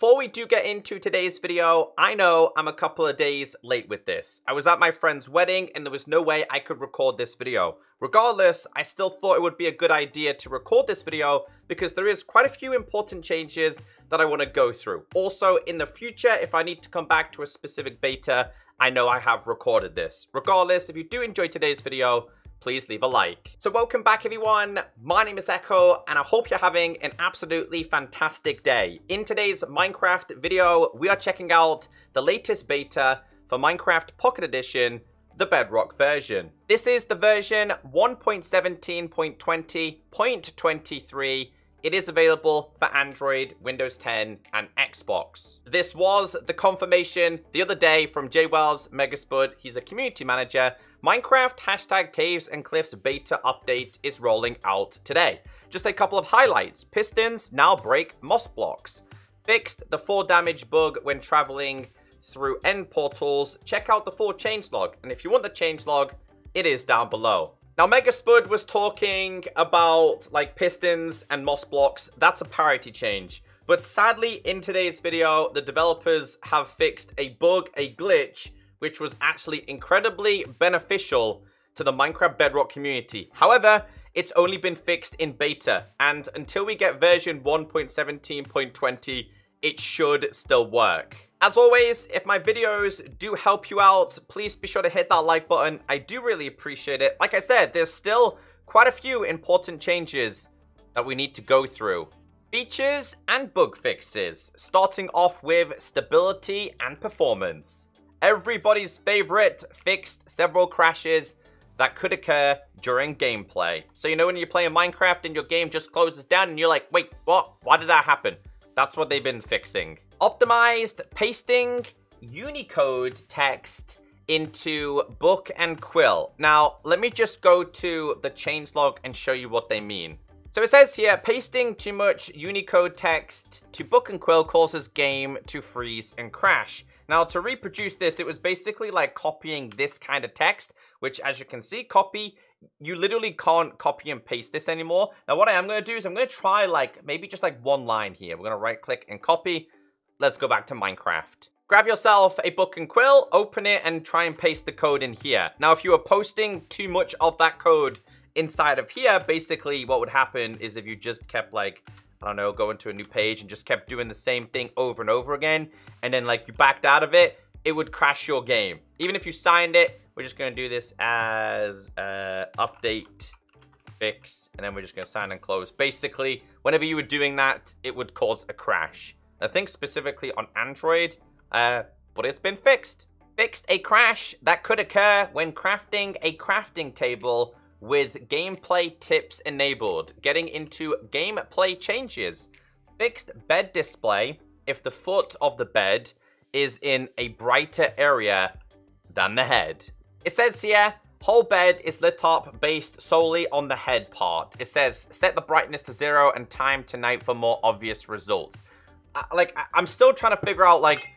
before we do get into today's video, I know I'm a couple of days late with this. I was at my friend's wedding and there was no way I could record this video. Regardless, I still thought it would be a good idea to record this video because there is quite a few important changes that I want to go through. Also, in the future, if I need to come back to a specific beta, I know I have recorded this. Regardless, if you do enjoy today's video, please leave a like. So welcome back everyone, my name is Echo and I hope you're having an absolutely fantastic day. In today's Minecraft video, we are checking out the latest beta for Minecraft Pocket Edition, the Bedrock version. This is the version 1.17.20.23. It is available for Android, Windows 10, and Xbox. This was the confirmation the other day from JWells Megaspud. He's a community manager. Minecraft #Caves and Cliffs beta update is rolling out today. Just a couple of highlights. Pistons now break moss blocks. Fixed the 4 damage bug when traveling through end portals. Check out the full changelog. And if you want the changelog, it is down below. Now, Megaspud was talking about like pistons and moss blocks. That's a parity change. But sadly, in today's video, the developers have fixed a bug, a glitch, which was actually incredibly beneficial to the Minecraft Bedrock community. However, it's only been fixed in beta, and until we get version 1.17.20, it should still work. As always, if my videos do help you out, please be sure to hit that like button. I do really appreciate it. Like I said, there's still quite a few important changes that we need to go through. Features and bug fixes, starting off with stability and performance. Everybody's favorite, fixed several crashes that could occur during gameplay. So you know when you're playing Minecraft and your game just closes down and you're like, wait, what? Why did that happen? That's what they've been fixing. Optimized pasting Unicode text into book and Quill. Now, let me just go to the changelog and show you what they mean. So it says here, pasting too much Unicode text to book and Quill causes game to freeze and crash. Now, to reproduce this, it was basically like copying this kind of text, which as you can see, you literally can't copy and paste this anymore. Now, what I am going to do is I'm going to try like, maybe just like one line here. We're going to right click and copy. Let's go back to Minecraft. Grab yourself a book and Quill, open it and try and paste the code in here. Now, if you are posting too much of that code inside of here, basically what would happen is if you just kept like, I don't know, go into a new page and just kept doing the same thing over and over again, and then like you backed out of it, it would crash your game. Even if you signed it, we're just going to do this as update fix, and then we're just going to sign and close. Basically, whenever you were doing that, it would cause a crash. I think specifically on Android, but it's been fixed. Fixed a crash that could occur when crafting a crafting table with gameplay tips enabled. Getting into gameplay changes. Fixed bed display if the foot of the bed is in a brighter area than the head. It says here, whole bed is lit up based solely on the head part. It says, set the brightness to 0 and time to night for more obvious results. I'm still trying to figure out, like,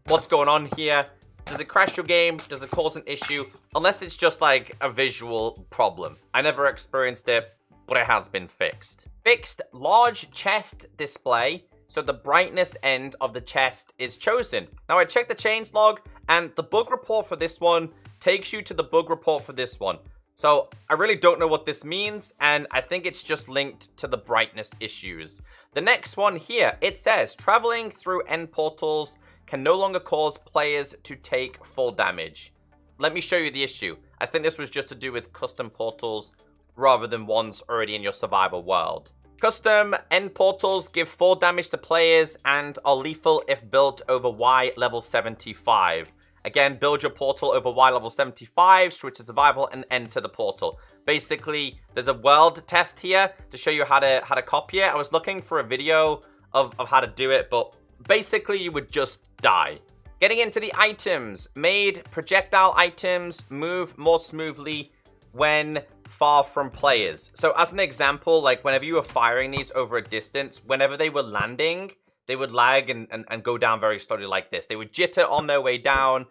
what's going on here. Does it crash your game? Does it cause an issue? Unless it's just, like, a visual problem. I never experienced it, but it has been fixed. Fixed large chest display, so the brightness end of the chest is chosen. Now, I checked the changelog, and the bug report for this one takes you to the bug report for this one. So, I really don't know what this means, and I think it's just linked to the brightness issues. The next one here, it says, traveling through end portals can no longer cause players to take full damage. Let me show you the issue. I think this was just to do with custom portals rather than ones already in your survival world. Custom end portals give full damage to players and are lethal if built over Y level 75. Again, build your portal over Y level 75, switch to survival, and enter the portal. Basically, there's a world test here to show you how to copy it. I was looking for a video of how to do it, but basically you would just die. Getting into the items. Made projectile items move more smoothly when far from players. So as an example, like whenever you were firing these over a distance, whenever they were landing, they would lag and go down very slowly like this. They would jitter on their way down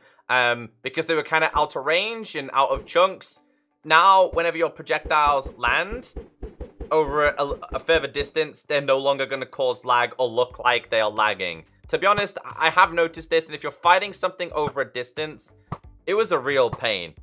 because they were kind of out of range and out of chunks. Now, whenever your projectiles land over a further distance, they're no longer going to cause lag or look like they are lagging. To be honest, I have noticed this, and if you're fighting something over a distance, it was a real pain.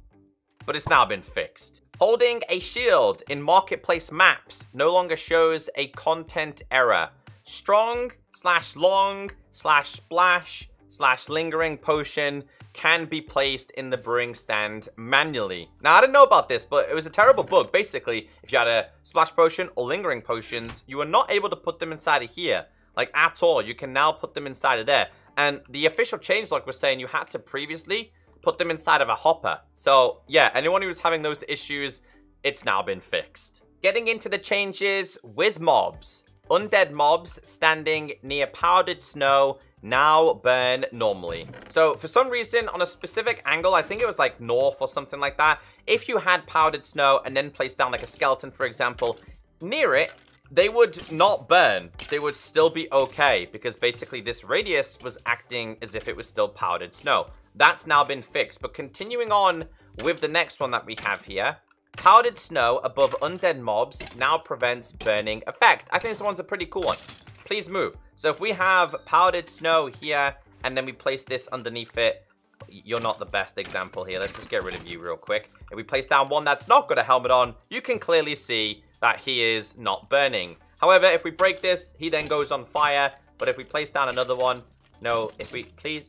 But it's now been fixed. Holding a shield in marketplace maps no longer shows a content error. Strong/long/splash/lingering potion can be placed in the brewing stand manually. Now, I didn't know about this, but it was a terrible bug. Basically, if you had a splash potion or lingering potions, you were not able to put them inside of here, like at all. You can now put them inside of there. And the official changelog was saying you had to previously put them inside of a hopper. So, yeah, anyone who was having those issues, it's now been fixed. Getting into the changes with mobs. Undead mobs standing near powdered snow now burn normally. So for some reason, on a specific angle, I think it was like north or something like that, if you had powdered snow and then placed down like a skeleton, for example, near it, they would not burn. They would still be okay, because basically this radius was acting as if it was still powdered snow. That's now been fixed. But continuing on with the next one that we have here, powdered snow above undead mobs now prevents burning effect. I think this one's a pretty cool one. Please move. So if we have powdered snow here, and then we place this underneath it, you're not the best example here. Let's just get rid of you real quick. If we place down one that's not got a helmet on, you can clearly see that he is not burning. However, if we break this, he then goes on fire. But if we place down another one, no, if we, please,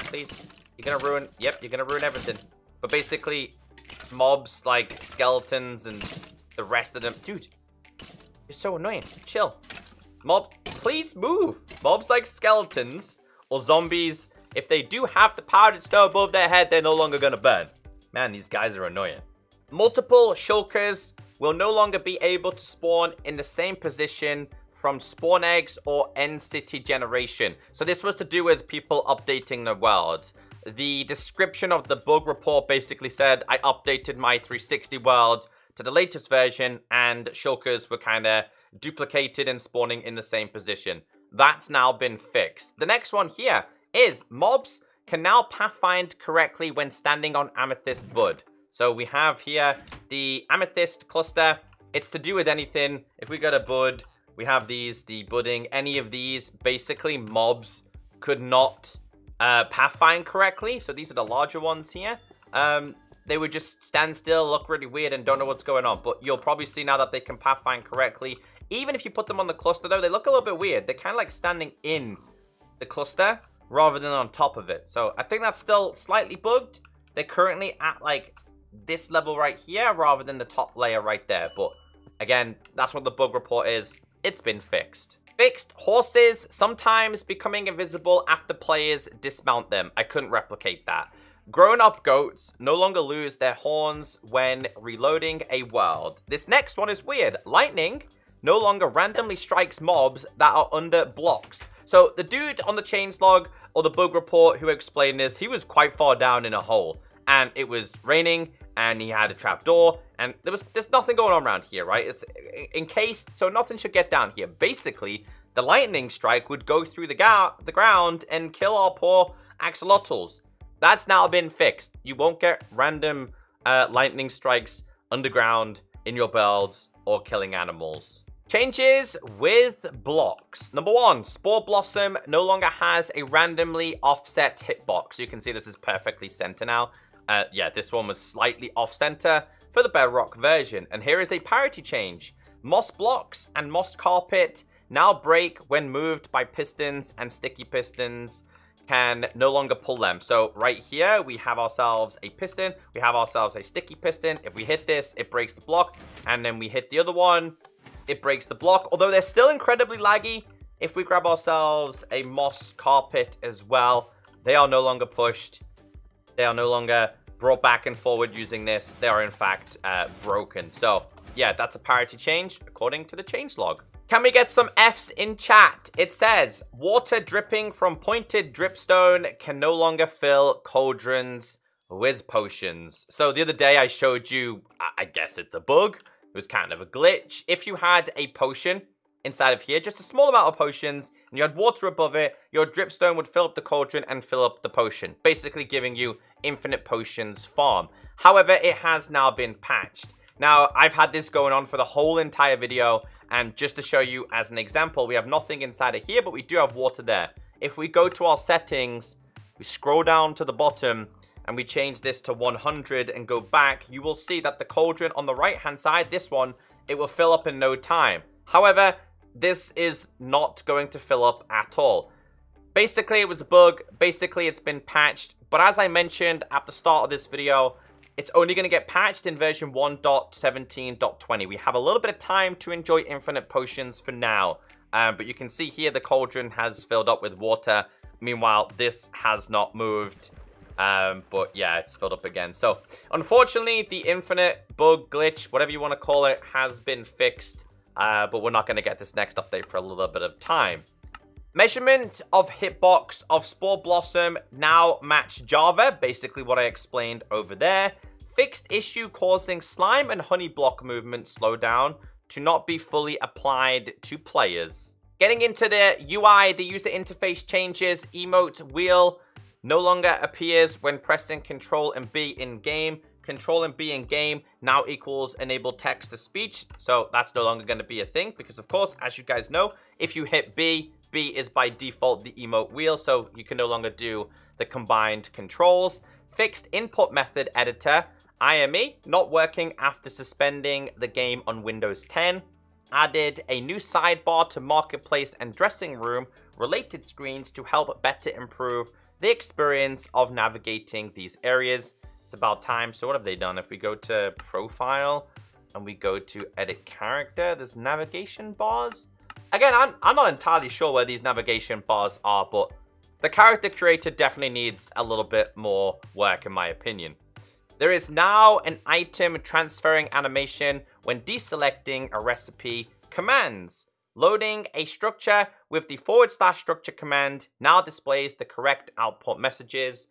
you're gonna ruin, yep, you're gonna ruin everything. But basically, mobs like skeletons and the rest of them, dude, you're so annoying. Chill. Mob, please move. Mobs like skeletons or zombies, if they do have the powdered snow above their head, they're no longer gonna burn. Man, these guys are annoying. Multiple shulkers will no longer be able to spawn in the same position from spawn eggs or end city generation. So this was to do with people updating the world. The description of the bug report basically said, I updated my 360 world to the latest version, and shulkers were kind of duplicated and spawning in the same position. That's now been fixed. The next one here is mobs can now pathfind correctly when standing on amethyst bud. So we have here the amethyst cluster. It's to do with anything. If we go to bud, we have these, the budding, any of these, basically mobs could not pathfind correctly. So these are the larger ones here. They would just stand still, look really weird, and don't know what's going on. But you'll probably see now that they can pathfind correctly. Even if you put them on the cluster, though, they look a little bit weird. They're kind of like standing in the cluster rather than on top of it. So I think that's still slightly bugged. They're currently at like this level right here rather than the top layer right there. But again, that's what the bug report is. It's been fixed. Fixed horses sometimes becoming invisible after players dismount them. I couldn't replicate that. Grown-up goats no longer lose their horns when reloading a world. This next one is weird. Lightning no longer randomly strikes mobs that are under blocks. So the dude on the changelog or the bug report who explained this, he was quite far down in a hole. And it was raining, and he had a trapdoor, and there's nothing going on around here, right? It's encased, so nothing should get down here. Basically, the lightning strike would go through the ground and kill our poor axolotls. That's now been fixed. You won't get random lightning strikes underground in your builds or killing animals. Changes with blocks. Number 1, Spore Blossom no longer has a randomly offset hitbox. You can see this is perfectly center now. Yeah, this one was slightly off-center for the Bedrock version. And here is a parity change. Moss blocks and moss carpet now break when moved by pistons, and sticky pistons can no longer pull them. So right here, we have ourselves a piston. We have ourselves a sticky piston. If we hit this, it breaks the block. And then we hit the other one, it breaks the block. Although they're still incredibly laggy. If we grab ourselves a moss carpet as well, they are no longer pushed. They are no longer brought back and forward using this. They are in fact broken. So yeah, that's a parity change according to the changelog. Can we get some Fs in chat? It says, water dripping from pointed dripstone can no longer fill cauldrons with potions. So the other day I showed you, I guess it's a bug. It was kind of a glitch. If you had a potion inside of here, just a small amount of potions, and you had water above it, your dripstone would fill up the cauldron and fill up the potion, basically giving you infinite potions farm. However, it has now been patched. Now, I've had this going on for the whole entire video, and just to show you as an example, we have nothing inside of here, but we do have water there. if we go to our settings, we scroll down to the bottom, and we change this to 100 and go back, you will see that the cauldron on the right-hand side, this one, it will fill up in no time. However, this is not going to fill up at all. Basically, it was a bug. Basically, it's been patched. But as I mentioned at the start of this video, it's only going to get patched in version 1.17.20. We have a little bit of time to enjoy infinite potions for now. But you can see here the cauldron has filled up with water. Meanwhile, this has not moved. But yeah, it's filled up again. So, unfortunately, the infinite bug glitch, whatever you want to call it, has been fixed. But we're not going to get this next update for a little bit of time. Measurement of hitbox of Spore Blossom now match Java, basically what I explained over there. Fixed issue causing slime and honey block movement slowdown to not be fully applied to players. Getting into the UI, the user interface changes. Emote wheel no longer appears when pressing Ctrl and B in game. Ctrl and B in game now equals enable text to speech. So that's no longer going to be a thing because, of course, as you guys know, if you hit B, B is by default the emote wheel, so you can no longer do the combined controls. Fixed input method editor, IME, not working after suspending the game on Windows 10. Added a new sidebar to Marketplace and Dressing Room related screens to help better improve the experience of navigating these areas. It's about time. So what have they done? If we go to Profile and we go to Edit Character, there's navigation bars. Again, I'm not entirely sure where these navigation bars are, but the character creator definitely needs a little bit more work, in my opinion. There is now an item transferring animation when deselecting a recipe commands. Loading a structure with the /structure command now displays the correct output messages.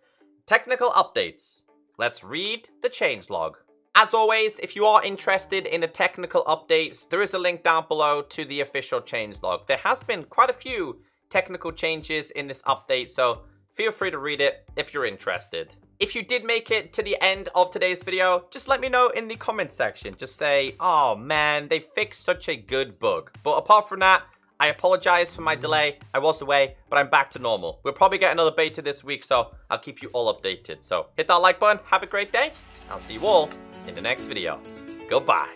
Technical updates. Let's read the changelog. As always, if you are interested in the technical updates, there is a link down below to the official changelog. There has been quite a few technical changes in this update, so feel free to read it if you're interested. If you did make it to the end of today's video, just let me know in the comment section. Just say, oh man, they fixed such a good bug. But apart from that, I apologize for my delay. I was away, but I'm back to normal. We'll probably get another beta this week, so I'll keep you all updated. So hit that like button, have a great day. I'll see you all in the next video. Goodbye.